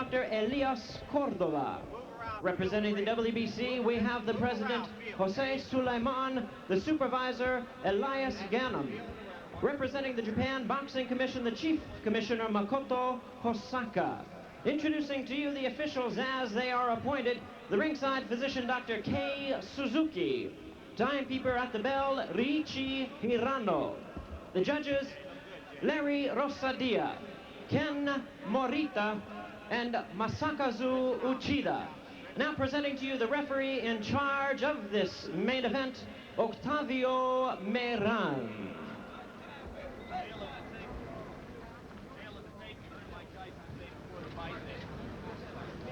Dr. Elias Cordova. Representing the WBC, we have the president, Jose Suleiman, the supervisor, Elias Ganem. Representing the Japan Boxing Commission, the chief commissioner, Makoto Hosaka. Introducing to you the officials as they are appointed, the ringside physician, Dr. Kei Suzuki. Timekeeper at the bell, Riichi Hirano. The judges, Larry Rosadia, Ken Morita, and Masakazu Uchida. Now presenting to you the referee in charge of this main event, Octavio Meran.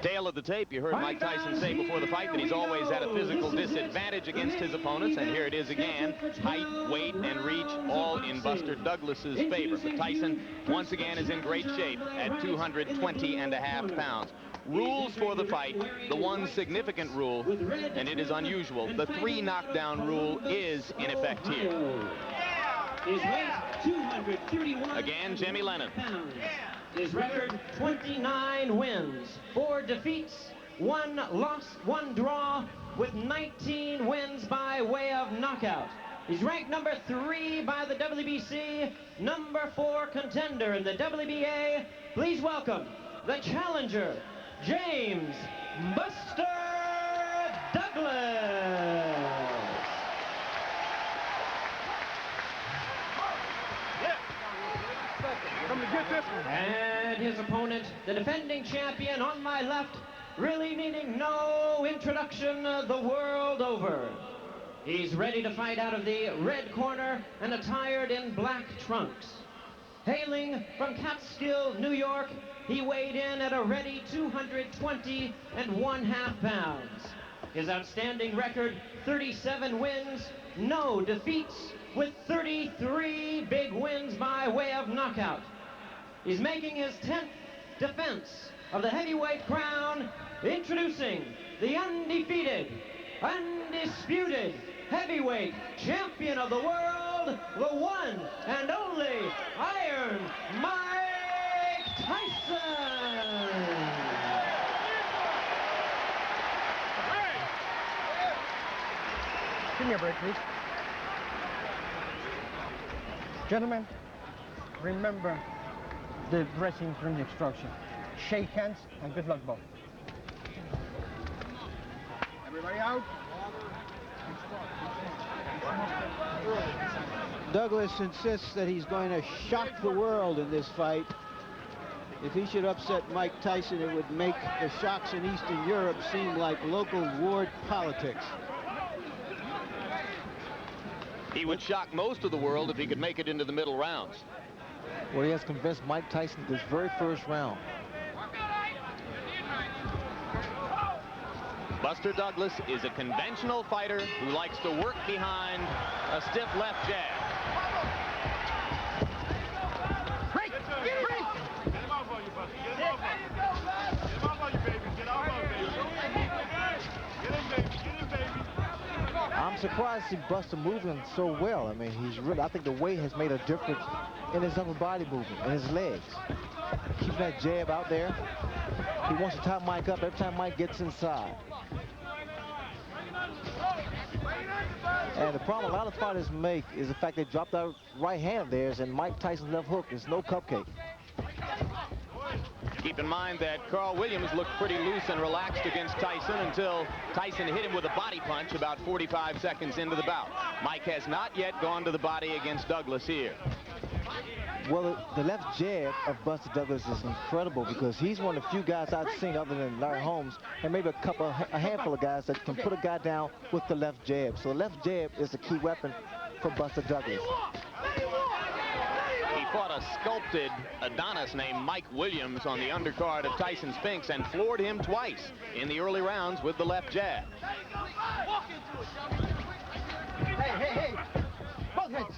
Tail of the tape, you heard Mike Tyson say before the fight that he's always at a physical disadvantage against his opponents, and here it is again. Height, weight, and reach all in Buster Douglas's favor. But Tyson, once again, is in great shape at 220.5 pounds. Rules for the fight, the one significant rule, and it is unusual, the 3 knockdown rule is in effect here. Again, Jimmy Lennon. His record, 29 wins, 4 defeats, 1 loss, 1 draw, with 19 wins by way of knockout. He's ranked number 3 by the WBC, number 4 contender in the WBA. Please welcome the challenger, James Buster Douglas. And his opponent, the defending champion on my left, really needing no introduction the world over. He's ready to fight out of the red corner and attired in black trunks. Hailing from Catskill, New York, he weighed in at a ready 220.5 pounds. His outstanding record, 37 wins, no defeats, with 33 big wins by way of knockout. He's making his 10th defense of the heavyweight crown, introducing the undefeated, undisputed heavyweight champion of the world, the one and only Iron Mike Tyson. Give me a break, please. Gentlemen, remember the dressing room instruction. Shake hands and good luck, both. Everybody out. Douglas insists that he's going to shock the world in this fight. If he should upset Mike Tyson, it would make the shocks in Eastern Europe seem like local ward politics. He would shock most of the world if he could make it into the middle rounds. Well, he has convinced Mike Tyson this very first round. Buster Douglas is a conventional fighter who likes to work behind a stiff left jab. Break! Break! Get him off on you, Buster. Get him off on you. Get him off on you, baby. Get off on you, baby. Get him, baby. Get him, baby. I'm surprised to see Buster moving so well. I mean, he's really, I think the weight has made a difference in his upper body movement and his legs. Keeping that jab out there. He wants to tie Mike up every time Mike gets inside. And the problem a lot of fighters make is the fact they drop that right hand of theirs, and Mike Tyson's left hook is no cupcake. Keep in mind that Carl Williams looked pretty loose and relaxed against Tyson until Tyson hit him with a body punch about 45 seconds into the bout. Mike has not yet gone to the body against Douglas here. Well, the left jab of Buster Douglas is incredible because he's one of the few guys I've seen other than Larry Holmes and maybe a handful of guys that can put a guy down with the left jab. So the left jab is the key weapon for Buster Douglas. He fought a sculpted Adonis named Mike Williams on the undercard of Tyson Spinks and floored him twice in the early rounds with the left jab. Hey! Both heads!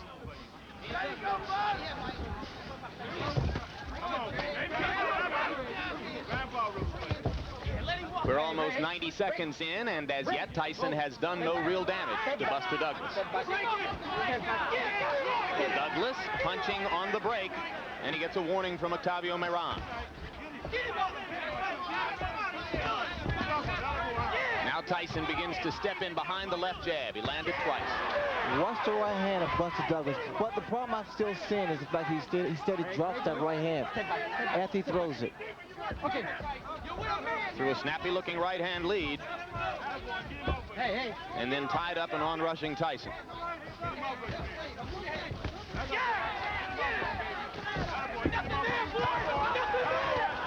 We're almost 90 seconds in, and as yet, Tyson has done no real damage to Buster Douglas. Douglas punching on the break, and he gets a warning from Octavio Meran. Tyson begins to step in behind the left jab. He landed twice. Watch the right hand of Buster Douglas. But the problem I'm still seeing is the fact he steady drops that right hand after he throws it. Okay. Through a snappy-looking right-hand lead. Hey. And then tied up and on-rushing Tyson.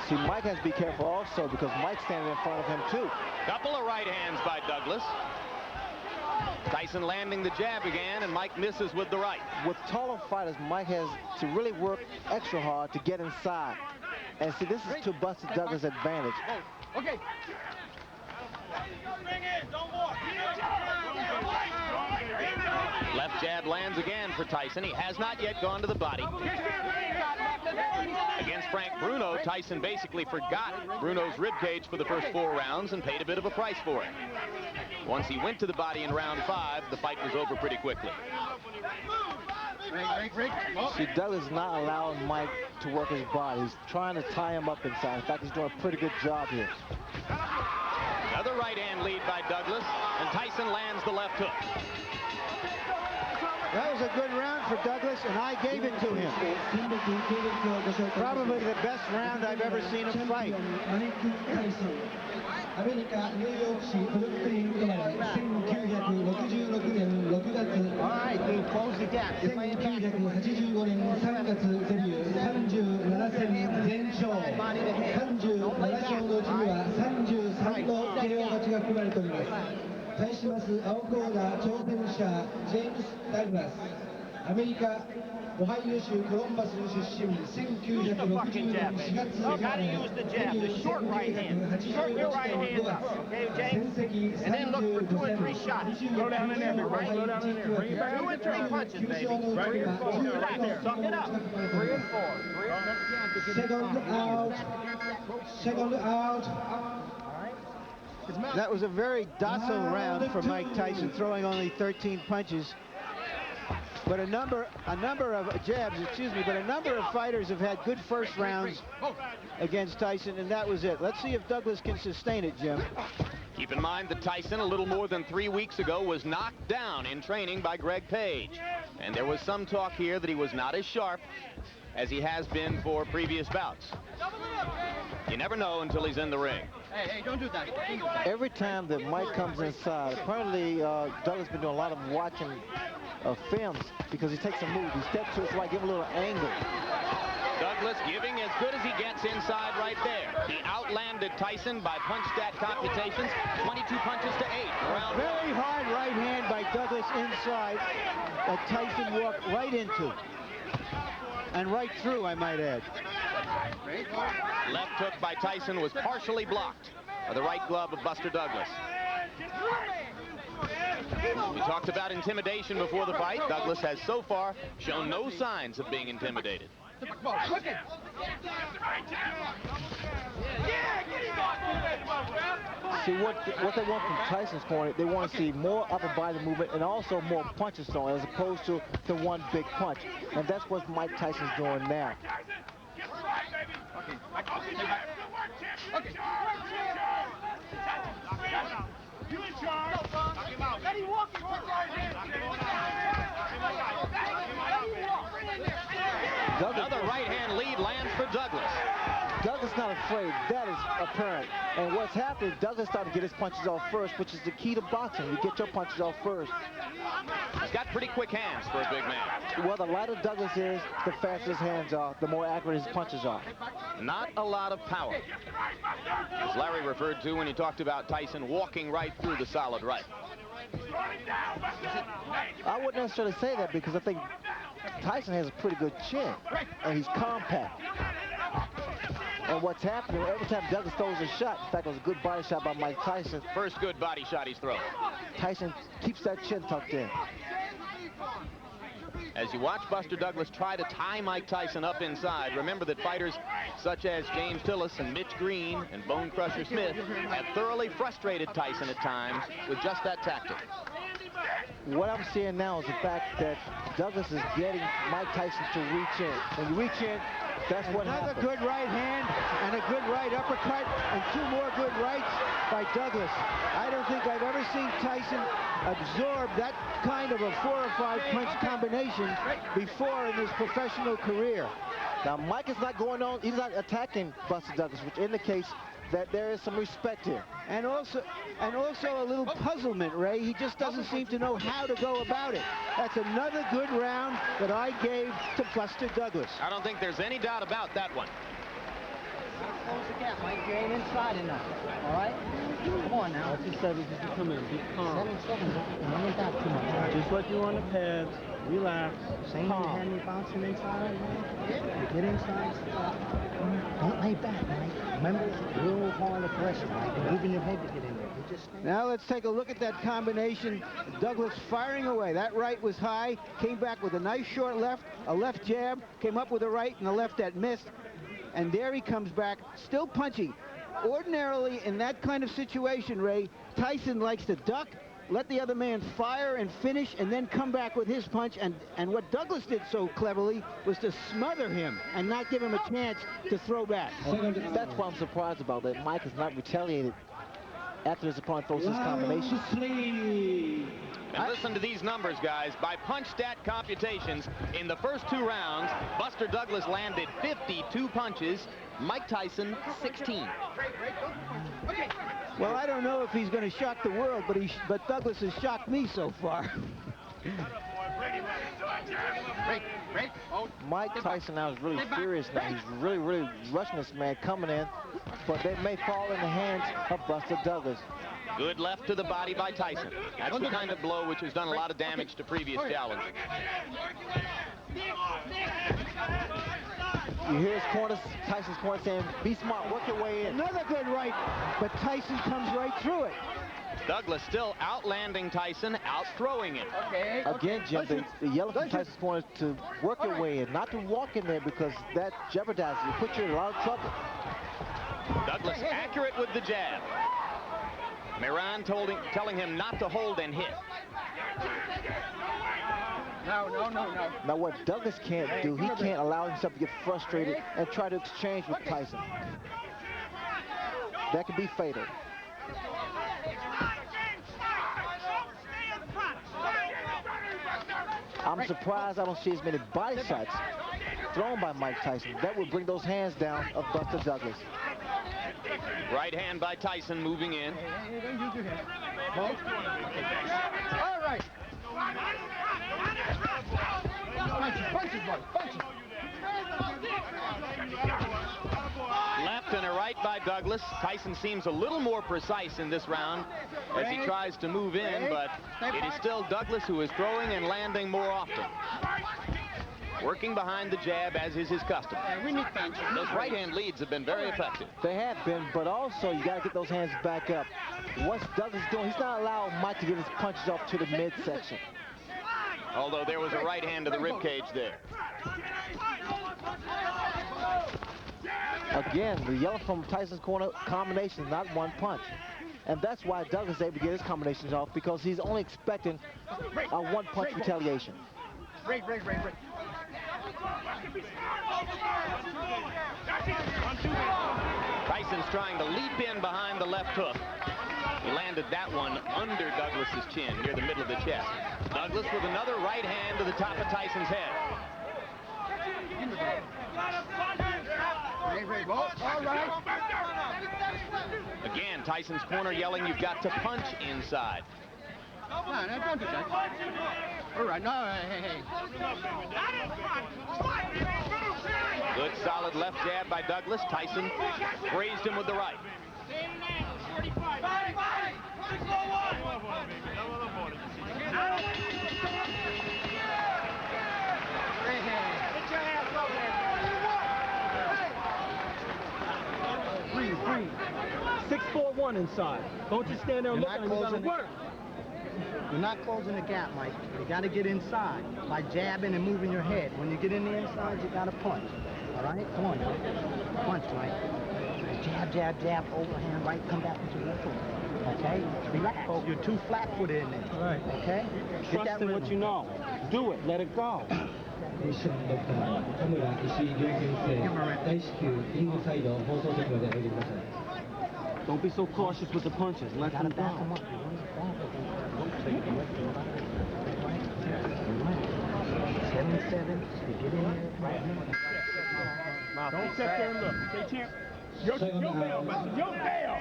See, Mike has to be careful also because Mike's standing in front of him too. Couple of right hands by Douglas. Tyson landing the jab again, and Mike misses with the right. With taller fighters, Mike has to really work extra hard to get inside. And see, this is to Buster Douglas' advantage. Okay. Left jab lands again for Tyson. He has not yet gone to the body. Against Frank Bruno, Tyson basically forgot Bruno's ribcage for the first 4 rounds and paid a bit of a price for it. Once he went to the body in round 5, the fight was over pretty quickly. See, Douglas is not allowing Mike to work his body. He's trying to tie him up inside. In fact, he's doing a pretty good job here. Another right hand lead by Douglas, and Tyson lands the left hook. That was a good round for Douglas, and I gave it to him. Probably the best round I've ever seen him fight. アメリカ・ニューヨーク市ブルックリン生まれ1966年6月1985年3月デビュー37戦全勝37勝のうちには33の KO 勝ちが含まれております。対します青コーナー挑戦者ジェームス・ダグラス、アメリカ オハイオ州コロンバスの出身、1960年4月生まれ、デビュー1981年5月、戦績35戦、25戦目のオハイオ地区枠、9勝のうちは16のSecond out. That was a very docile round for Mike Tyson, throwing only 13 punches. But a number of jabs, but a number of fighters have had good first rounds against Tyson, and that was it. Let's see if Douglas can sustain it, Jim. Keep in mind that Tyson, a little more than 3 weeks ago, was knocked down in training by Greg Page. And there was some talk here that he was not as sharp as he has been for previous bouts. You never know until he's in the ring. Hey, don't do that. Every time that Mike comes inside, apparently Douglas has been doing a lot of watching films because he takes a move. He steps to his right, give him a little angle. Douglas giving as good as he gets inside right there. He outlanded Tyson by punch stat computations, 22 punches to 8. Round Very hard right hand by Douglas inside that Tyson walked right into. And right through, I might add. Left hook by Tyson was partially blocked by the right glove of Buster Douglas. We talked about intimidation before the fight. Douglas has so far shown no signs of being intimidated. See, what they want from Tyson's corner, they want to see more upper body movement and also more punches thrown as opposed to the one big punch. And that's what Mike Tyson's doing now. You in charge. Knock him out. Let him walk. Another right-hand lead lands for Douglas. Douglas not afraid. That is apparent. And what's happening, Douglas started to get his punches off first, which is the key to boxing. You get your punches off first. He's got pretty quick hands for a big man. Well, the lighter Douglas is, the faster his hands are, the more accurate his punches are. Not a lot of power. As Larry referred to when he talked about Tyson walking right through the solid right. I wouldn't necessarily say that because I think Tyson has a pretty good chin, and he's compact. And what's happening, every time Douglas throws a shot, in fact, it was a good body shot by Mike Tyson. First good body shot he's thrown. Tyson keeps that chin tucked in. As you watch Buster Douglas try to tie Mike Tyson up inside, remember that fighters such as James Tillis and Mitch Green and Bone Crusher Smith have thoroughly frustrated Tyson at times with just that tactic. What I'm seeing now is the fact that Douglas is getting Mike Tyson to reach in. When you reach in, That's what Another happened. good right hand and a good right uppercut and 2 more good rights by Douglas. I don't think I've ever seen Tyson absorb that kind of a 4 or 5 punch combination before in his professional career. Now, Mike is not going on, he's not attacking Buster Douglas, which indicates that there is some respect here. And also a little puzzlement, Ray. He just doesn't seem to know how to go about it. That's another good round that I gave to Buster Douglas. I don't think there's any doubt about that one. Close the gap, Mike. You ain't inside enough. All right? Come on now. That's just 7 just to come in. Be calm. 7 seconds. Don't get back too much. Just like you on the pads. Relax. Same way you had me bouncing inside. You get inside. Don't lay back, Mike. Remember, real hard aggression, Mike. You're moving your head to get in there. You just stand. Now let's take a look at that combination. Douglas firing away. That right was high. Came back with a nice short left. A left jab. Came up with a right and a left that missed. And there he comes back, still punching. Ordinarily, in that kind of situation, Ray, Tyson likes to duck, let the other man fire and finish, and then come back with his punch. And what Douglas did so cleverly was to smother him and not give him a chance to throw back. That's what I'm surprised about, that Mike has not retaliated after his opponent throws his combination. And listen to these numbers, guys. By punch stat computations, in the first 2 rounds, Buster Douglas landed 52 punches, Mike Tyson 16. Well, I don't know if he's going to shock the world, but Douglas has shocked me so far. Mike Tyson now is really furious now. He's really rushing this man coming in, but they may fall in the hands of Buster Douglas. Good left to the body by Tyson. That's the kind of blow which has done a lot of damage to previous challengers. You hear his corner, Tyson's corner saying, be smart, work your way in. Another good right, but Tyson comes right through it. Douglas still outlanding Tyson, out-throwing him. Again, Jim, the yellow from Tyson's corner to work your way in, not to walk in there because that jeopardizes you, put you in a lot of trouble. Douglas accurate with the jab. Miran telling him not to hold and hit. No. Now, what Douglas can't do, he can't allow himself to get frustrated and try to exchange with Tyson. That could be fatal. I'm surprised I don't see as many body shots thrown by Mike Tyson. That would bring those hands down of Buster Douglas. Right hand by Tyson moving in. All right. Punches, punches. Left and a right by Douglas. Tyson seems a little more precise in this round as he tries to move in, but it is still Douglas who is throwing and landing more often. Working behind the jab, as is his custom. Those right-hand leads have been very effective. They have been, but also you got to get those hands back up. What's Douglas doing? He's not allowing Mike to get his punches off to the midsection. Although there was a right hand to the rib cage there. Again, the yellow from Tyson's corner combination, not one punch. And that's why Douglas is able to get his combinations off, because he's only expecting a one-punch retaliation. Tyson's trying to leap in behind the left hook. He landed that one under Douglas's chin, near the middle of the chest. Douglas with another right hand to the top of Tyson's head. Again, Tyson's corner yelling, you've got to punch inside. No, don't do that. All right, no, hey. Good solid left jab by Douglas. Tyson grazed him with the right. Breathe. 6-4-1 inside. Don't just stand there and look at him. You gotta work. You're not closing the gap, Mike. You got to get inside by jabbing and moving your head. When you get in the inside, you got to punch. All right? Come on, Mike. Punch, Mike. Jab, overhand, right, come back with your left foot. Okay? Relax. You're too flat-footed in there. All right. Okay? Trust in what you know. Do it. Let it go. ミッションドクター田村石井亮先生、大至急リングサイド放送席までおいでください。 Don't be so cautious with the punches. Let them down. 7-7. Get in there. Don't sit there and look. Say, champ, your bail, Buster, your bail.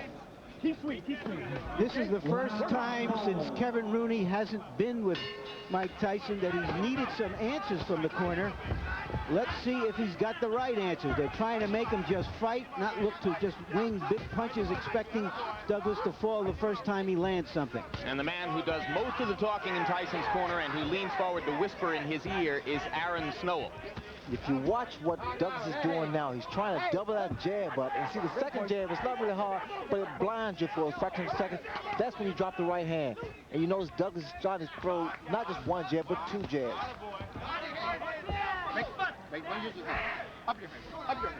Keep sweet, keep sweet. This is the first time since Kevin Rooney hasn't been with Mike Tyson that he's needed some answers from the corner. Let's see if he's got the right answers. They're trying to make him just fight, not look to just wing big punches, expecting Douglas to fall the first time he lands something. And the man who does most of the talking in Tyson's corner and who leans forward to whisper in his ear is Aaron Snowell. If you watch what Douglas is doing now, he's trying to double that jab up. And see, the second jab, it's not really hard, but it blinds you for a fraction of a second. That's when you drop the right hand. And you notice Douglas is trying to throw not just one jab, but two jabs. Up your face, up your face.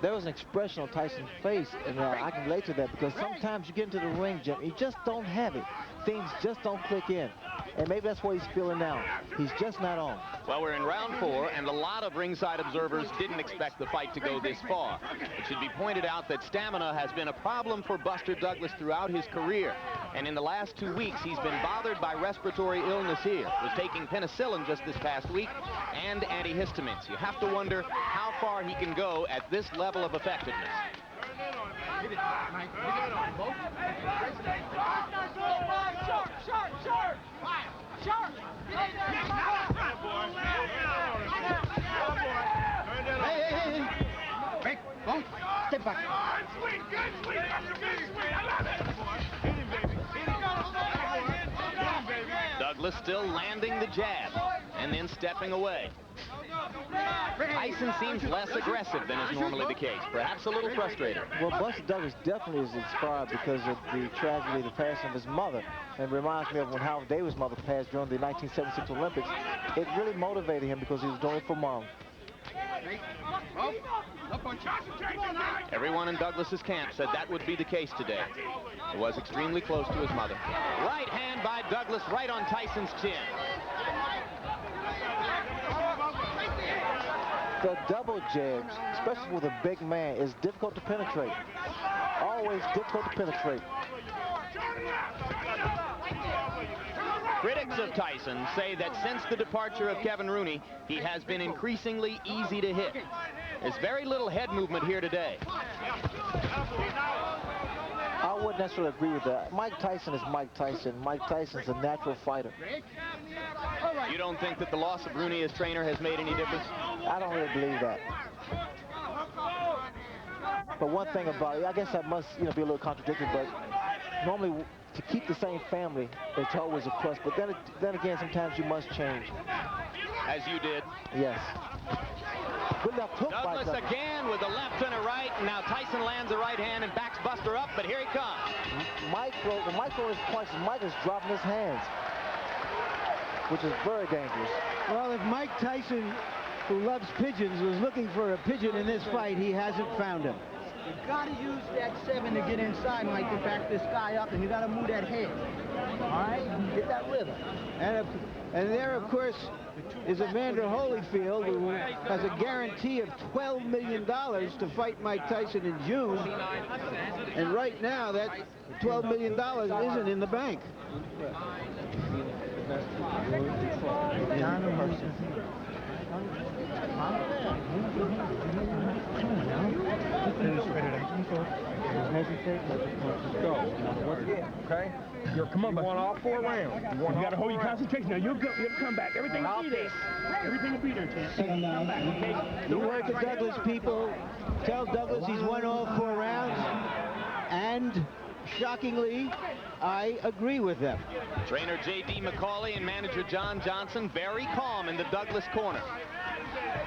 There was an expression on Tyson's face, and I can relate to that because sometimes you get into the ring, Jim, you just don't have it. Things just don't click in. And maybe that's what he's feeling now. He's just not on. Well, we're in round 4, and a lot of ringside observers didn't expect the fight to go this far. It should be pointed out that stamina has been a problem for Buster Douglas throughout his career. And in the last 2 weeks, he's been bothered by respiratory illness here. Was taking penicillin just this past week and antihistamines. You have to wonder how far he can go at this level of effectiveness. Step back. Douglas still landing the jab and then stepping away. Tyson seems less aggressive than is normally the case, perhaps a little frustrated. Well, Buster Douglas definitely is inspired because of the tragedy, the passing of his mother. And it reminds me of when Howard Davis' mother passed during the 1976 Olympics. It really motivated him because he was doing it for Mom. Everyone in Douglas's camp said that would be the case today. He was extremely close to his mother. Right hand by Douglas right on Tyson's chin. The double jabs, especially with a big man, is difficult to penetrate. Always difficult to penetrate. Critics of Tyson say that since the departure of Kevin Rooney, he has been increasingly easy to hit. There's very little head movement here today. I wouldn't necessarily agree with that. Mike Tyson is Mike Tyson. Mike Tyson's a natural fighter. You don't think that the loss of Rooney as trainer has made any difference? I don't really believe that. But one thing about it, I guess that must, be a little contradictory, but normally to keep the same family, it's always a plus. But then again, sometimes you must change. As you did. Yes. Good left hook by Douglas again with a left and a right. And now Tyson lands a right hand and backs Buster up, but here he comes. The micro is punches. Mike is dropping his hands, which is very dangerous. Well, if Mike Tyson, who loves pigeons, was looking for a pigeon in this fight, he hasn't found him. You gotta use that 7 to get inside, Mike, to back this guy up, and you gotta move that head. All right? Get that rhythm. And there, of course, is Evander Holyfield, who has a guarantee of $12 million to fight Mike Tyson in June. And right now, that $12 million isn't in the bank. Okay? Come on, you want all 4 rounds. You got to hold your concentration. Now, you'll come back. Everything will be there. Everything will be there, champ. Come back, okay? You work with Douglas people. Tell Douglas he's won all 4 rounds. And shockingly, I agree with them. Trainer J.D. McCauley and manager John Johnson very calm in the Douglas corner.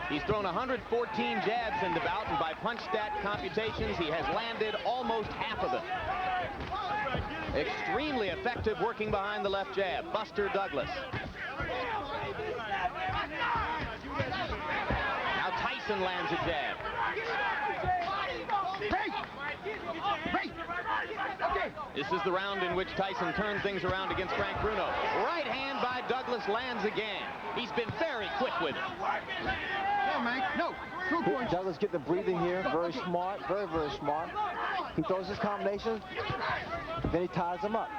He's thrown 114 jabs in the bout, and by punch stat computations, he has landed almost half of them. Extremely effective working behind the left jab. Buster Douglas. Now Tyson lands a jab. This is the round in which Tyson turned things around against Frank Bruno. Right hand by Douglas lands again. He's been very quick with it. Douglas getting the breathing here. Very smart. Very, very smart. He throws his combination. Then he ties him up.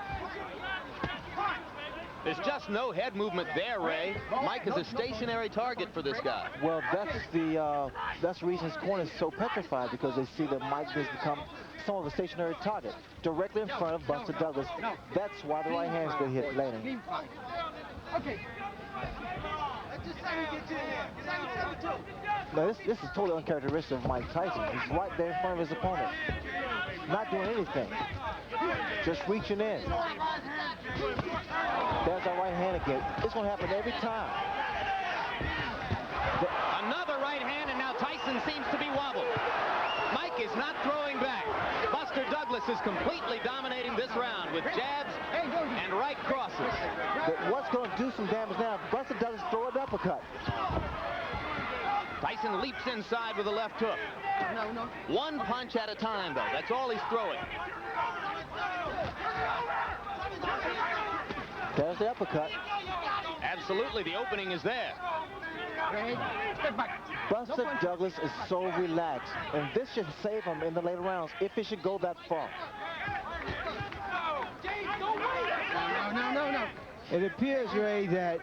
There's just no head movement there, Ray. Mike is a stationary target for this guy. Well, that's the reason his corner is so petrified, because they see that Mike has become somewhat of a stationary target directly in front of Buster Douglas. That's why the right hand's been hit later. Now, this is totally uncharacteristic of Mike Tyson. He's right there in front of his opponent, not doing anything, just reaching in. There's that right hand again. It's going to happen every time. Another right hand, and now Tyson seems to be wobbled. Mike is not throwing back. Buster Douglas is completely dominating this round with jabs and right crosses. But what's going to do some damage now? Buster Douglas throw an uppercut. Tyson leaps inside with a left hook. One punch at a time, though. That's all he's throwing. There's the uppercut. Absolutely, the opening is there. Buster Douglas is so relaxed, and this should save him in the later rounds if it should go that far. No. It appears, Ray, that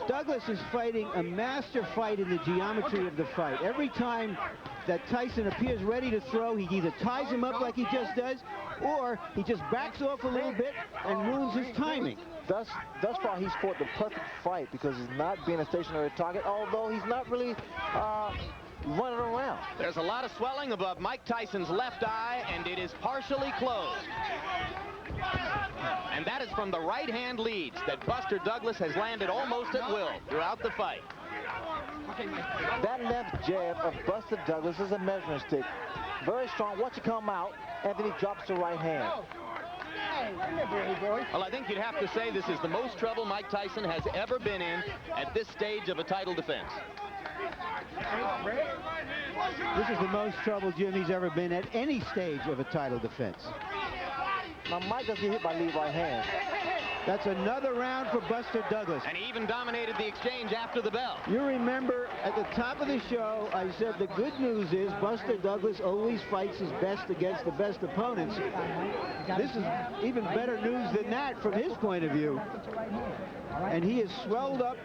Douglas is fighting a master fight in the geometry of the fight. Every time that Tyson appears ready to throw, he either ties him up like he just does, or he just backs off a little bit and ruins his timing. Thus far, he's fought the perfect fight because he's not being a stationary target, although he's not really running around. There's a lot of swelling above Mike Tyson's left eye, and it is partially closed. And that is from the right-hand leads that Buster Douglas has landed almost at will throughout the fight. That left jab of Buster Douglas is a measuring stick. Very strong. Watch it come out, and then he drops the right hand. Well, I think you'd have to say this is the most trouble Mike Tyson has ever been in at this stage of a title defense. This is the most trouble Jimmy's ever been at any stage of a title defense. Now, Mike doesn't get hit by lead right hand. That's another round for Buster Douglas. And he even dominated the exchange after the bell. You remember at the top of the show, I said the good news is Buster Douglas always fights his best against the best opponents. This is even better news than that from his point of view. And he has swelled up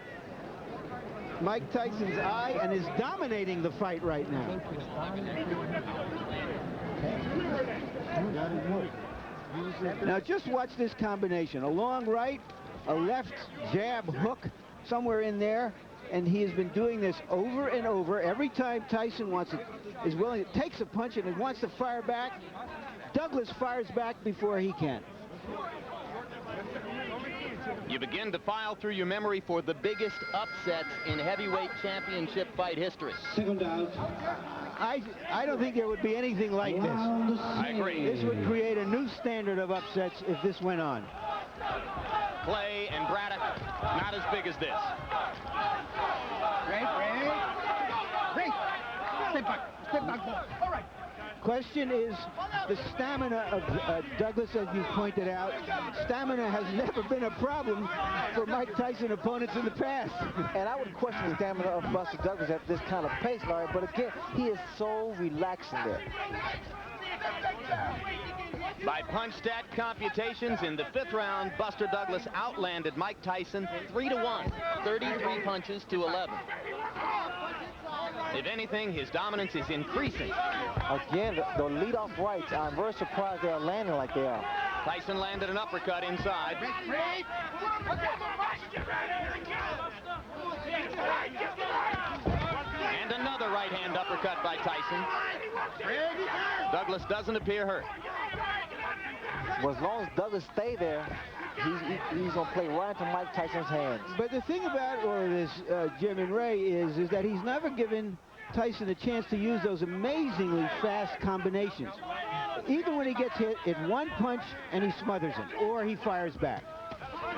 Mike Tyson's eye and is dominating the fight right now. Now just watch this combination. A long right, a left jab hook somewhere in there, and he has been doing this over and over. Every time Tyson is willing, takes a punch and wants to fire back, Douglas fires back before he can. You begin to file through your memory for the biggest upsets in heavyweight championship fight history. Second out. I don't think there would be anything like this. I agree. This would create a new standard of upsets if this went on. Clay and Braddock, not as big as this. Step back. All right. Question is the stamina of Douglas, as you pointed out. Stamina has never been a problem for Mike Tyson opponents in the past. And I would question the stamina of Buster Douglas at this kind of pace, Larry, but again, he is so relaxed in there. By punch stat computations, in the 5th round, Buster Douglas outlanded Mike Tyson 3-1, 33 punches to 11. If anything, his dominance is increasing. Again, the lead-off rights, I'm very surprised they are landing like they are. Tyson landed an uppercut inside. And another right-hand uppercut by Tyson. Douglas doesn't appear hurt. Well, as long as Douglas stay there, he's going to play right into Mike Tyson's hands. But the thing about all of this, Jim and Ray, is that he's never given Tyson a chance to use those amazingly fast combinations. Even when he gets hit, it's one punch and he smothers him, or he fires back.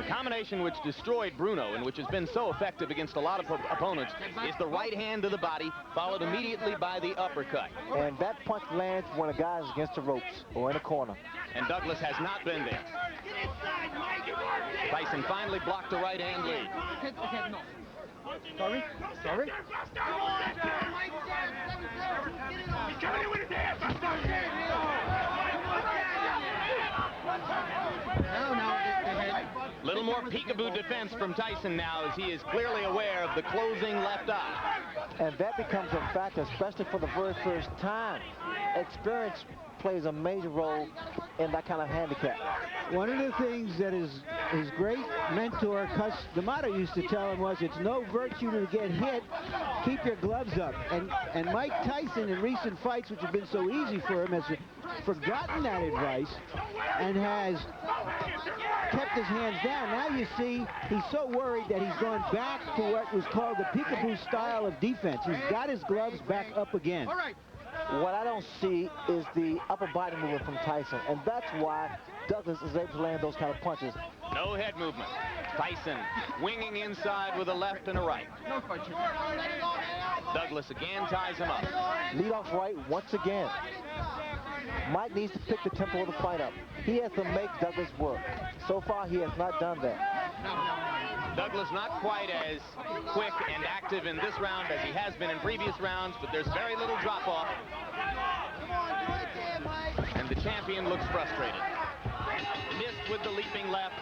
The combination which destroyed Bruno and which has been so effective against a lot of opponents is the right hand to the body, followed immediately by the uppercut. And that punch lands when a guy is against the ropes or in a corner. And Douglas has not been there. Tyson finally blocked the right hand lead. Sorry? Sorry? Little more peekaboo defense from Tyson now, as he is clearly aware of the closing left eye. And that becomes a factor, especially for the very first time. Experience plays a major role in that kind of handicap. One of the things that his great mentor, Cus D'Amato, used to tell him was, it's no virtue to get hit, keep your gloves up. And Mike Tyson in recent fights, which have been so easy for him, has forgotten that advice and has kept his hands down. Now you see he's so worried that he's going back to what was called the peekaboo style of defense. He's got his gloves back up again. What I don't see is the upper body movement from Tyson, and that's why Douglas is able to land those kind of punches. No head movement. Tyson winging inside with a left and a right. Douglas again ties him up. Lead off right once again. Mike needs to pick the tempo of the fight up. He has to make Douglas work. So far, he has not done that. Douglas not quite as quick and active in this round as he has been in previous rounds, but there's very little drop-off. And the champion looks frustrated. Missed with the leaping left.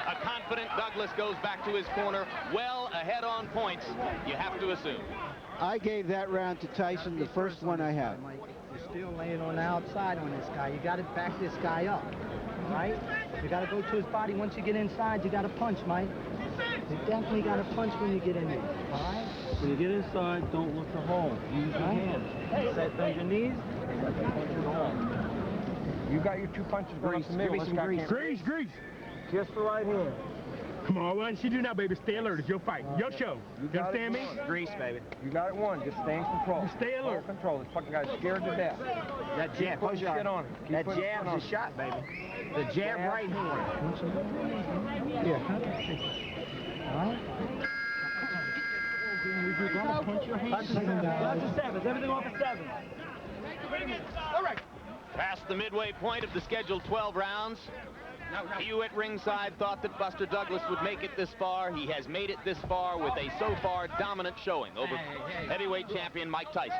A confident Douglas goes back to his corner, well ahead on points, you have to assume. I gave that round to Tyson, the first one I had. You're still laying on the outside on this guy. You got to back this guy up, right? You got to go to his body. Once you get inside, you got to punch, Mike. You definitely got to punch when you get in there, all right? When you get inside, don't look to home. Use your hands. Bend your knees. You got your two punches. Grease. Give me some grease. Grease. Just the right hand. Come on, what does she do now, baby? Stay alert. It's your fight. Your show. You understand me? Grease, baby. You got it won. Just stay in control. You stay alert. Control. This fucking guy's scared to death. That jab. Put shit on him. That jab's a shot, baby. The jab right hand. Yeah. All right? You got to punch your hand. Lots of sevens. Everything off of sevens. All right. Past the midway point of the scheduled 12 rounds. Few at ringside thought that Buster Douglas would make it this far. He has made it this far with a so far dominant showing over heavyweight champion Mike Tyson.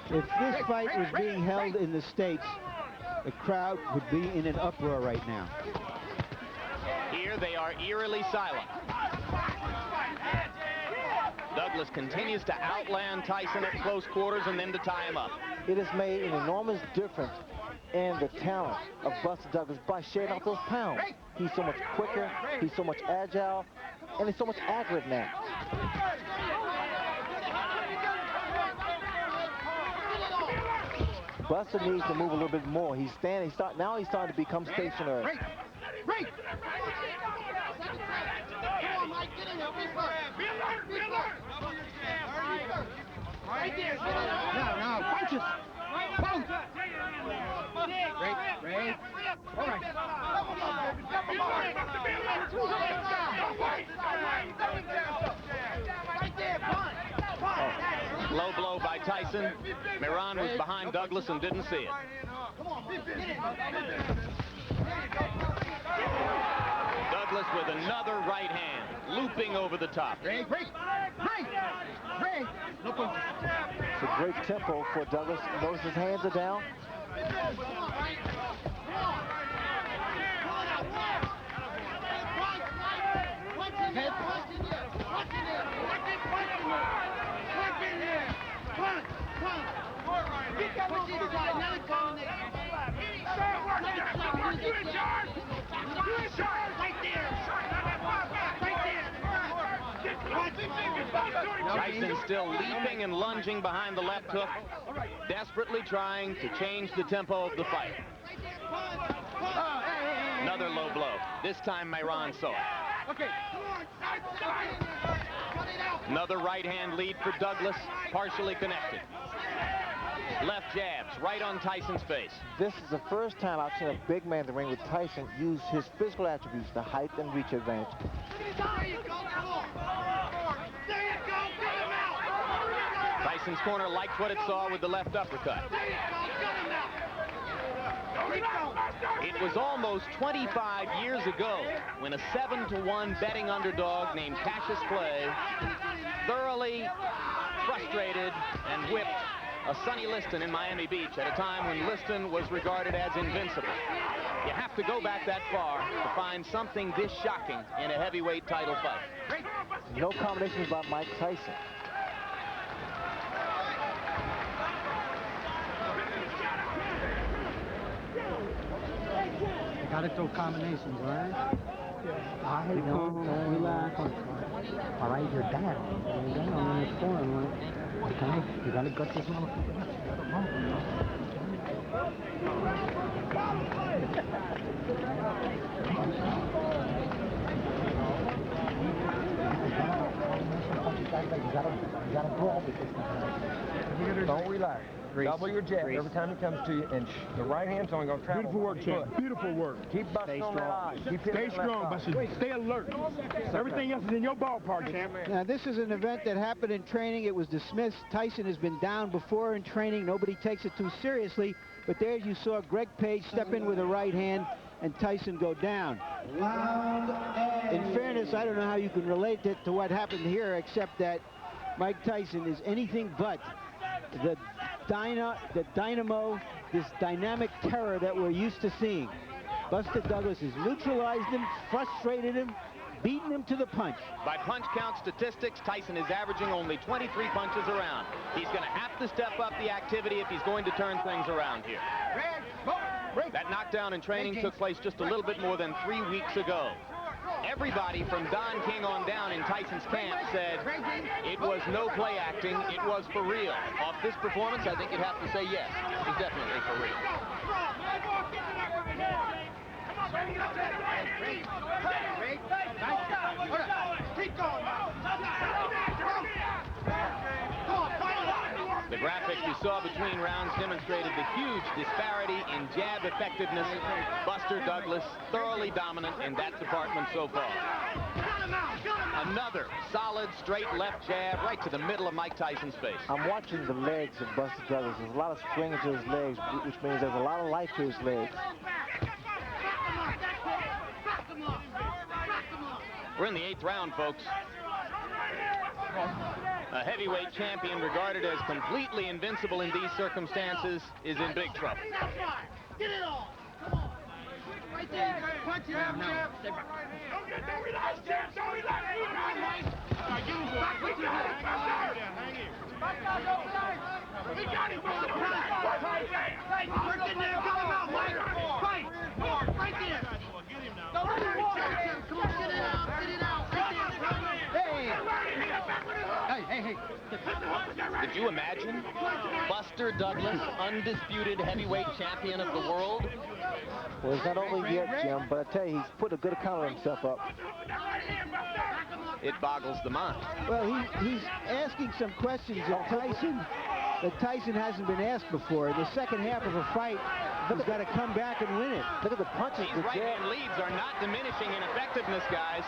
If this fight was being held in the States, the crowd would be in an uproar right now. Here they are eerily silent. Douglas continues to outland Tyson at close quarters and then to tie him up. It has made an enormous difference in the talent of Buster Douglas by shedding off those pounds. He's so much quicker, he's so much agile, and he's so much accurate now. Buster needs to move a little bit more. He's standing, now he's starting to become stationary. Break! Right there. No, punches. Punch. Break. All right. Right there, punch. Low blow by Tyson. Miran was behind Douglas and didn't see it. Douglas with another right hand, looping over the top. Break. No punches. It's a great tempo for Douglas. Notice his hands are down. Tyson still leaping and lunging behind the left hook, desperately trying to change the tempo of the fight. Another low blow. This time Miran saw it. Another right hand lead for Douglas, partially connected. left jabs right on Tyson's face. This is the first time I've seen a big man in the ring with Tyson use his physical attributes, the height and reach advantage. Tyson's corner liked what it saw with the left uppercut. It was almost 25 years ago when a 7-to-1 betting underdog named Cassius Clay thoroughly frustrated and whipped a Sonny Liston in Miami Beach at a time when Liston was regarded as invincible. You have to go back that far to find something this shocking in a heavyweight title fight. No combinations by Mike Tyson. You gotta throw combinations, all right? All right, don't relax. All right, you're down. You're down on the corner, right? Okay, you gotta gut this motherfucker. You gotta brawl with this thing. Don't relax. Double your jab every time he comes to you, and the right hand's only going to travel. Beautiful work, champ. Beautiful work. Keep busting on that eye. Stay strong, Buster. Stay alert. Everything else is in your ballpark, champ. Now, this is an event that happened in training. It was dismissed. Tyson has been down before in training. Nobody takes it too seriously. But there you saw Greg Page step in with a right hand and Tyson go down. In fairness, I don't know how you can relate it to what happened here, except that Mike Tyson is anything but the dynamo, this dynamic terror that we're used to seeing. Buster Douglas has neutralized him, frustrated him, beaten him to the punch. By punch count statistics, Tyson is averaging only 23 punches around. He's going to have to step up the activity if he's going to turn things around here. That knockdown in training took place just a little bit more than 3 weeks ago. Everybody from Don King on down in Tyson's camp said it was no play acting, it was for real. Off this performance, I think you'd have to say yes, it's definitely for real. The graphics you saw between rounds demonstrated the huge disparity in jab effectiveness. Buster Douglas thoroughly dominant in that department so far. Another solid straight left jab right to the middle of Mike Tyson's face. I'm watching the legs of Buster Douglas. There's a lot of string to his legs, which means there's a lot of life to his legs. We're in the 8th round, folks. A heavyweight champion regarded as completely invincible in these circumstances is in big trouble. Get it on! Come on! Right there! Punch it out, Jeff! Don't relax, Jeff! Don't relax! Put your head down! Hang here! We got him! Work in there! Cut him out, Mike! Fight! Right there! Don't let him walk! Come on, get it out! Get it out! Hey! Did you imagine Buster Douglas, undisputed heavyweight champion of the world? Well, it's not over yet, Jim, but I tell you, he's put a good account of himself up. It boggles the mind. Well, he's asking some questions of Tyson that Tyson hasn't been asked before. In the second half of a fight, he's got to come back and win it. Look at the punches. These right-hand leads are not diminishing in effectiveness, guys.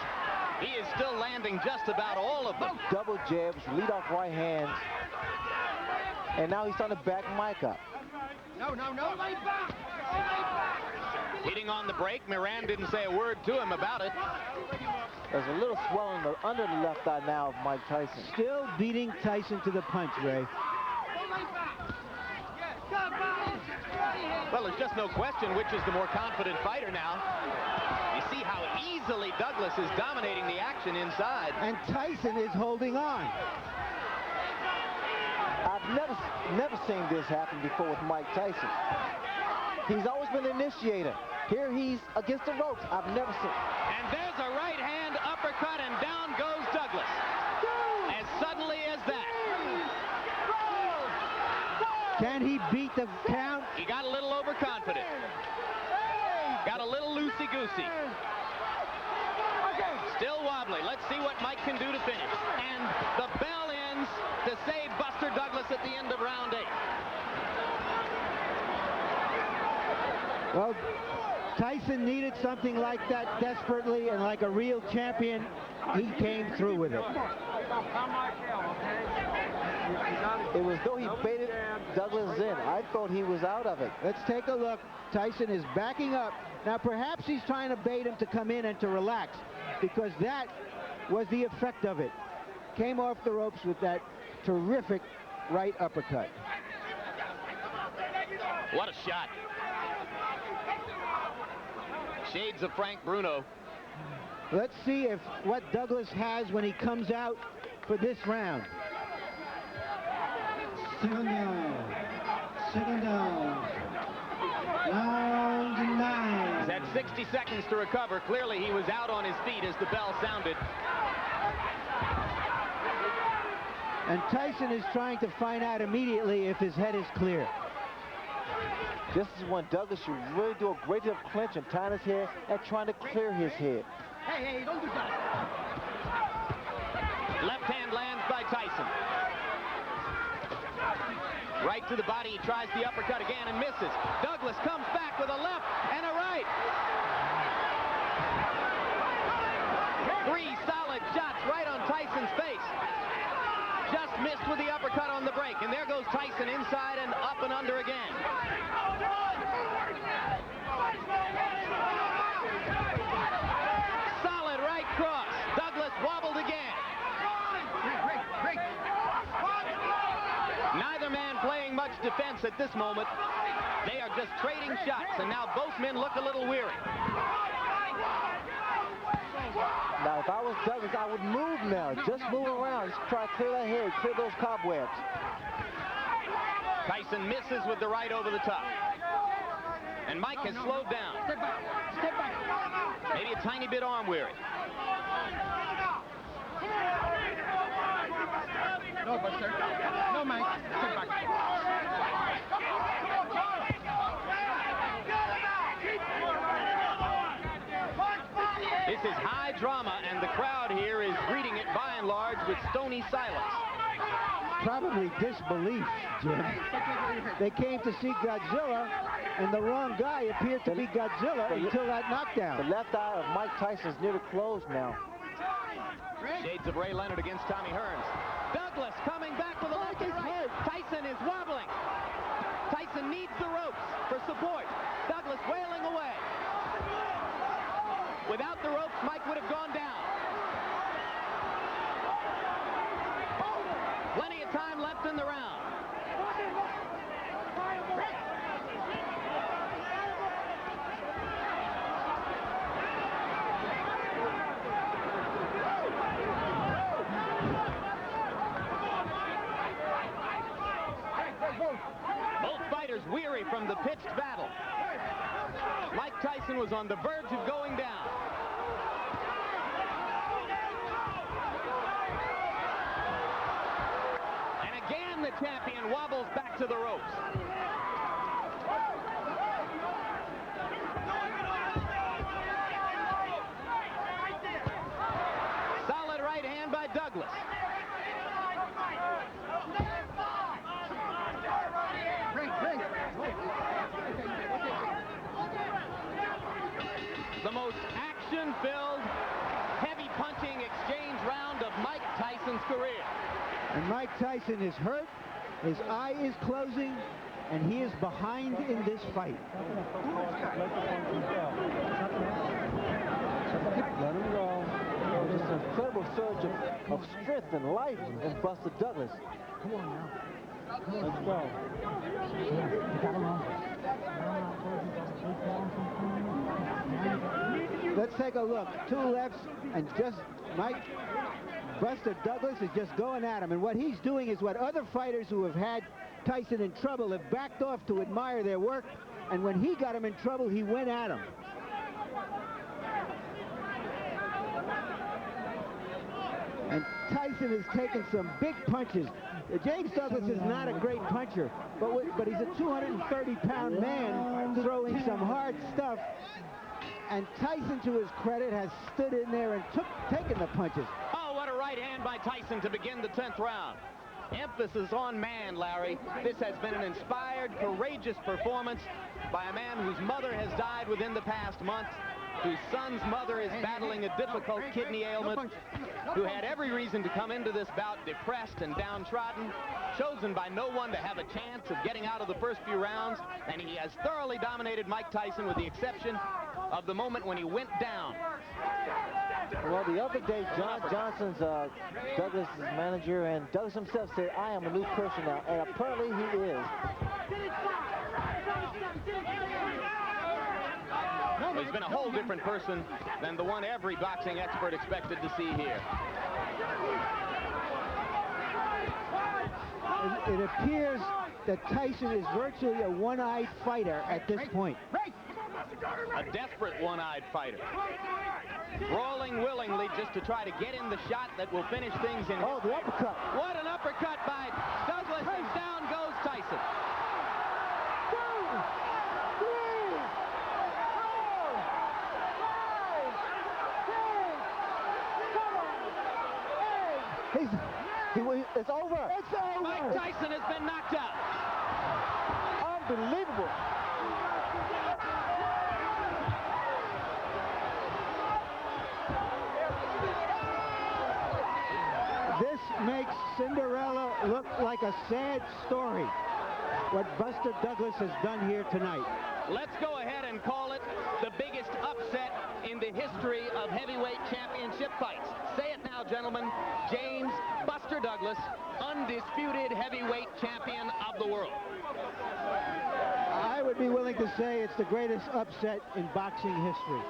He is still landing just about all of them. Double jabs, lead off right hands. And now he's starting to back Mike up. No, lay back! Hitting on the break, Moran didn't say a word to him about it. There's a little swelling under the left eye now of Mike Tyson. Still beating Tyson to the punch, Ray. Well, there's just no question which is the more confident fighter now. You see how easily Douglas is dominating the action inside. And Tyson is holding on. I've never seen this happen before with Mike Tyson. He's always been the initiator. Here he's against the ropes. I've never seen. And there's a right hand uppercut, and down goes Douglas. As suddenly as that. Can he beat the count? He got a little overconfident. Got a little loosey-goosey. Still wobbly. Let's see what Mike can do to finish. And the bell ends to save Buster Douglas at the end of round 8. Well, Tyson needed something like that desperately, and like a real champion, he came through with it. It was though he baited Douglas in. I thought he was out of it. Let's take a look. Tyson is backing up. Now, perhaps he's trying to bait him to come in and to relax, because that was the effect of it. Came off the ropes with that terrific right uppercut. What a shot. Shades of Frank Bruno. Let's see if what Douglas has when he comes out for this round. Second down. Second down. Round 9. He's had 60 seconds to recover. Clearly he was out on his feet as the bell sounded. And Tyson is trying to find out immediately if his head is clear. This is when Douglas should really do a great deal of clinching, tying his head, and trying to clear his head. Hey, don't do that. Left hand lands by Tyson. Right to the body, he tries the uppercut again and misses. Douglas comes back with a left and a right. 3 solid shots right on Tyson's face. Just missed with the uppercut on the break, and there goes Tyson inside and up and under again. Solid right cross. Douglas wobbled again. Neither man playing much defense at this moment. They are just trading shots, and now both men look a little weary. Now, if I was Douglas, I would move now. Just move around. Just try to clear that head, clear those cobwebs. Tyson misses with the right over the top. And Mike has slowed down. Step back. Step back. Maybe a tiny bit arm weary. No, Buster. No, Mike. Step back. This is high drama, and the crowd here is greeting it by and large with stony silence. Probably disbelief, Jim. They came to see Godzilla, and the wrong guy appeared to be Godzilla until that knockdown. The left eye of Mike Tyson is nearly closed now. Shades of Ray Leonard against Tommy Hearns. Douglas coming back with a left and right. Tyson is wobbling. Tyson needs the ropes for support. Douglas wailing away. Without the ropes, Mike would have gone down. Plenty of time left in the round. Both fighters weary from the pitched battle. Mike Tyson was on the verge of going down. And again, the champion wobbles back to the ropes. Solid right hand by Douglas. The most action-filled, heavy punching exchange round of Mike Tyson's career. And Mike Tyson is hurt, his eye is closing, and he is behind in this fight. Let him go. There's an incredible surge of strength and life in Buster Douglas. Come on now. Let's go. Let's take a look. 2 lefts, and just Buster Douglas is just going at him. And what he's doing is what other fighters who have had Tyson in trouble have backed off to admire their work. And when he got him in trouble, he went at him. And Tyson has taken some big punches. James Douglas is not a great puncher, but he's a 230-pound man throwing some hard stuff. And Tyson, to his credit, has stood in there and taken the punches. Oh, what a right hand by Tyson to begin the 10th round. Emphasis on man, Larry. This has been an inspired, courageous performance by a man whose mother has died within the past month, whose son's mother is battling a difficult kidney ailment, who had every reason to come into this bout depressed and downtrodden, chosen by no one to have a chance of getting out of the first few rounds, and he has thoroughly dominated Mike Tyson with the exception of the moment when he went down. Well, the other day, John Johnson's Douglas' manager, and Douglas himself said, I am a new person now, and apparently he is. He's been a whole different person than the one every boxing expert expected to see here. It appears that Tyson is virtually a one-eyed fighter at this point. A desperate one-eyed fighter. Brawling willingly just to try to get in the shot that will finish things in. Oh, the uppercut. What an uppercut by Douglas, and down goes Tyson. It's over. It's over. Mike Tyson has been knocked out. Unbelievable. This makes Cinderella look like a sad story, what Buster Douglas has done here tonight. Let's go ahead and call it the biggest upset in the history of heavyweight championship fights. Say it now, gentlemen. James Buster Douglas, undisputed heavyweight champion of the world. I would be willing to say it's the greatest upset in boxing history.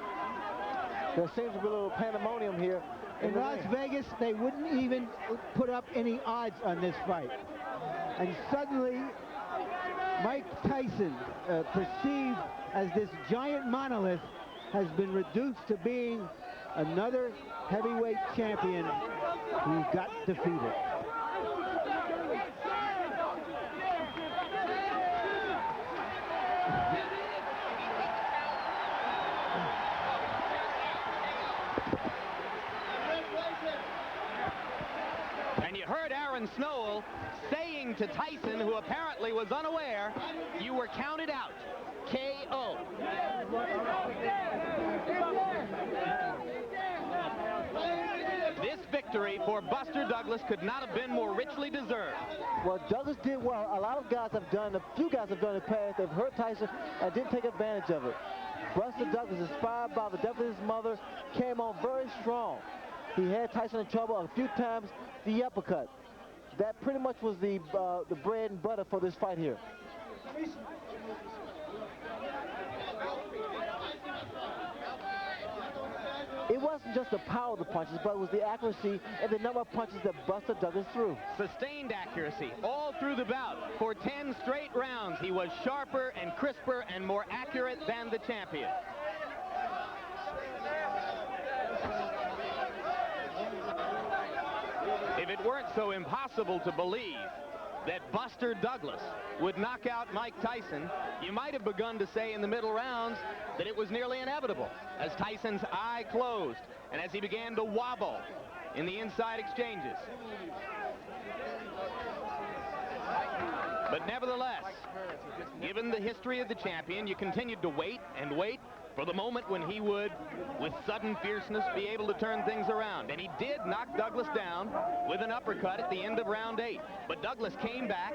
There seems to be a little pandemonium here. In Las Vegas, they wouldn't even put up any odds on this fight. And suddenly, Mike Tyson, perceived as this giant monolith, has been reduced to being another heavyweight champion who got defeated. And you heard Aaron Snowell saying to Tyson, who apparently was unaware, you were counted out. KO. This victory for Buster Douglas could not have been more richly deserved. Well, Douglas did well. A lot of guys have done, a few guys have done in the past. They've hurt Tyson and didn't take advantage of it. Buster Douglas, inspired by the death of his mother, came on very strong. He had Tyson in trouble a few times. The uppercut. That pretty much was the bread and butter for this fight here. It wasn't just the power of the punches, but it was the accuracy and the number of punches that Buster Douglas threw. Sustained accuracy all through the bout. For 10 straight rounds, he was sharper and crisper and more accurate than the champion. If it weren't so impossible to believe that Buster Douglas would knock out Mike Tyson, you might have begun to say in the middle rounds that it was nearly inevitable, as Tyson's eye closed and as he began to wobble in the inside exchanges. But nevertheless, given the history of the champion, you continued to wait and wait for the moment when he would, with sudden fierceness, be able to turn things around. And he did knock Douglas down with an uppercut at the end of round 8. But Douglas came back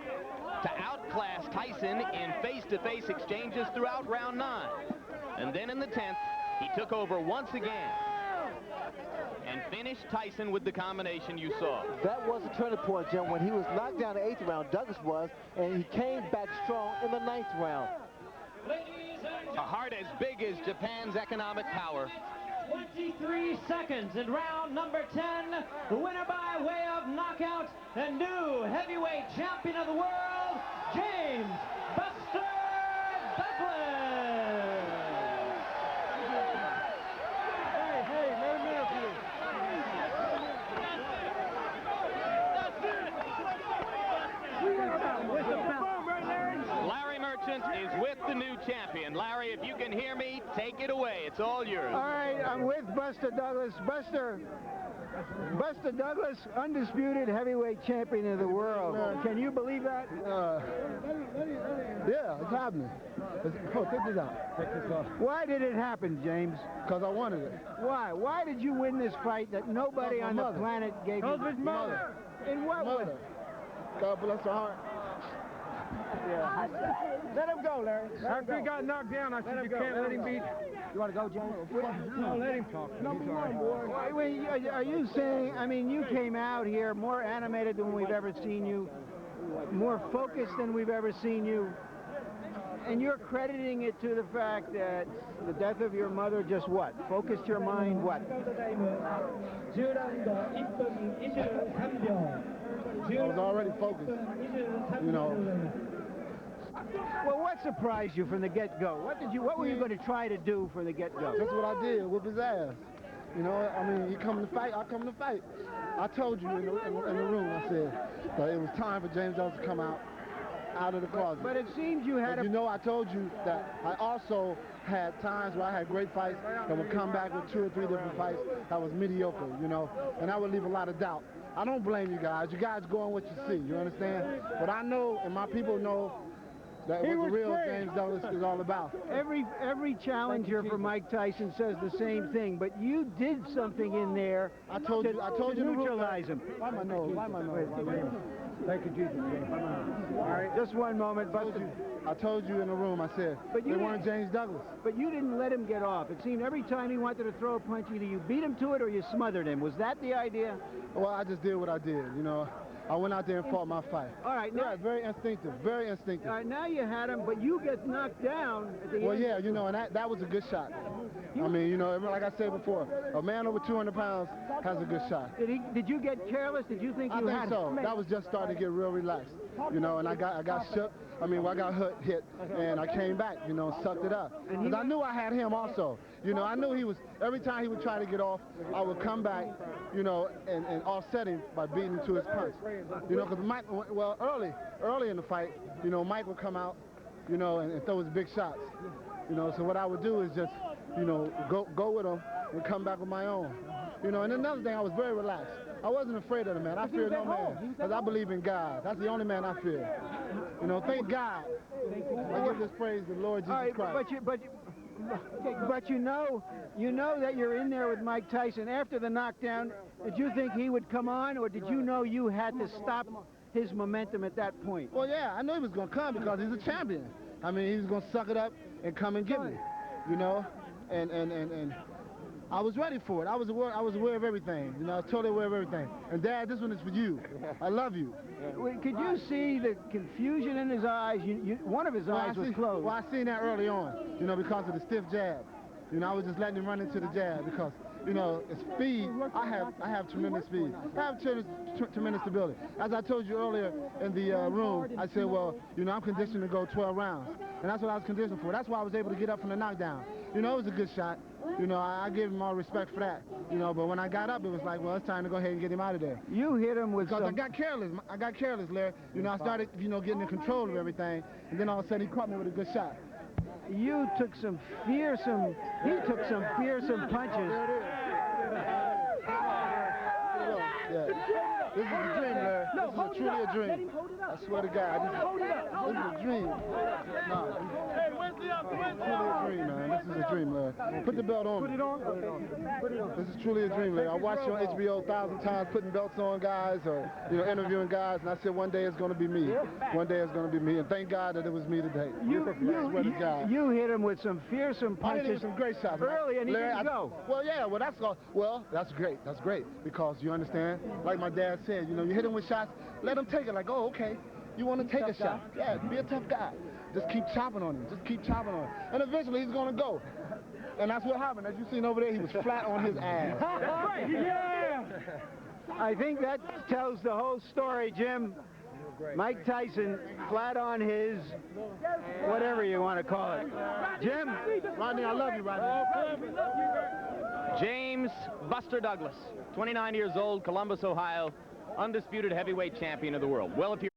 to outclass Tyson in face-to-face exchanges throughout round 9. And then in the 10th, he took over once again and finished Tyson with the combination you saw. That was a turning point, Jim, when he was knocked down in the 8th round, Douglas was, and he came back strong in the 9th round. A heart as big as Japan's economic power. 23 seconds in round number 10. The winner by way of knockout and new heavyweight champion of the world, James Buster Douglas. Hey, let him interview. Larry Merchant is with the new champion. Larry, if you can hear me, take it away. It's all yours. All right, I'm with Buster Douglas. Buster, Buster Douglas, undisputed heavyweight champion of the world. Can you believe that? Yeah, it's happening. Take this out. Take this off. Why did it happen, James? Because I wanted it. Why? Why did you win this fight that nobody on the planet gave you? His mother. In what way? God bless her heart. Yeah. Let him go, Larry. After he got knocked down, I said, you can't let him beat. You want to go, James? No, let him talk. Number one, boy. Are you saying, I mean, you came out here more animated than we've ever seen you, more focused than we've ever seen you, and you're crediting it to the fact that the death of your mother just what? Focused your mind what? I was already focused, you know. Well, what surprised you from the get-go? What were you going to try to do from the get-go? That's what I did, whoop his ass. You know, I mean, he come to fight, I come to fight. I told you in the room, I said that it was time for James Douglas to come out of the closet. But it seems you had you know, I told you that I also had times where I had great fights that would come back with 2 or 3 different fights that was mediocre, you know, and I would leave a lot of doubt. I don't blame you guys. You guys go on what you see, you understand? But I know, and my people know, that what the real James Douglas is all about. Every challenger for Mike Tyson says the same thing, but you did something in there to neutralize him. Why my nose? Why my nose? Thank you, Jesus. All right, just one moment. I told you in the room, I said, they weren't James Douglas. But you didn't let him get off. It seemed every time he wanted to throw a punch, either you beat him to it or you smothered him. Was that the idea? Well, I just did what I did, you know. I went out there and fought my fight. All right. Now, yeah, very instinctive, very instinctive. All right, now you had him, but you get knocked down at the end. Well, yeah, you know, and that was a good shot. I mean, you know, like I said before, a man over 200 pounds has a good shot. Did you get careless? Did you think you had? I think so. That was just starting to get real relaxed, you know, and I got shook. I mean, I got hit, and I came back, you know, sucked it up. Because I knew I had him also. You know, I knew he was, every time he would try to get off, I would come back, you know, and offset him by beating him to his punch. You know, because Mike, well, early in the fight, you know, Mike would come out, you know, and throw his big shots. You know, so what I would do is just, you know, go with him and come back with my own. You know, and another thing, I was very relaxed. I wasn't afraid of the man. I fear no man, because I believe in God. That's the only man I fear. You know, thank God. I give this praise to the Lord Jesus Christ. But you know that you're in there with Mike Tyson. After the knockdown, did you think he would come on, or did you know you had to stop his momentum at that point? Well, yeah, I knew he was going to come because he's a champion. I mean, he was going to suck it up and come and get me, you know, and I was ready for it. I was aware of everything. You know, I was totally aware of everything. And Dad, this one is for you. I love you. Could you see the confusion in his eyes? One of his eyes was closed. Well, I seen that early on, you know, because of the stiff jab. You know, I was just letting him run into the jab because, you know, speed, I have tremendous speed. I have tremendous ability. As I told you earlier in the room, I said, well, you know, I'm conditioned to go 12 rounds. And that's what I was conditioned for. That's why I was able to get up from the knockdown. You know, it was a good shot. You know, I gave him all respect for that. You know, but when I got up, it was like, well, it's time to go ahead and get him out of there. You hit him with Because I got careless, Larry. You know, I started, you know, getting in control of everything. And then all of a sudden, he caught me with a good shot. You took some fearsome, he took some fearsome punches. Yeah. This is a dream, Larry. No, this is truly a dream. I swear to God. This is a dream. No. This is truly a dream, man. This is a dream, Larry. Put the belt on. Put it on? Okay. This is truly a dream, Larry. I watched you on HBO 1,000 times putting belts on guys or, you know, interviewing guys, and I said one day it's going to be me. One day it's going to be me, and thank God that it was me today. You hit him with some fearsome punches. I hit him with some great shots. Early, and he didn't go. Well, yeah, that's great. That's great, because you understand, like my dad said, you know, you hit him with shots, let him take it like, oh, okay, you want to take a shot. Yeah, be a tough guy. Just keep chopping on him. Just keep chopping on him. And eventually he's going to go. And that's what happened. As you seen over there, he was flat on his ass. Yeah! I think that tells the whole story, Jim. Mike Tyson, flat on his, whatever you want to call it. Jim? Rodney, I love you, Rodney. James Buster Douglas, 29 years old, Columbus, Ohio, undisputed heavyweight champion of the world. Well, if you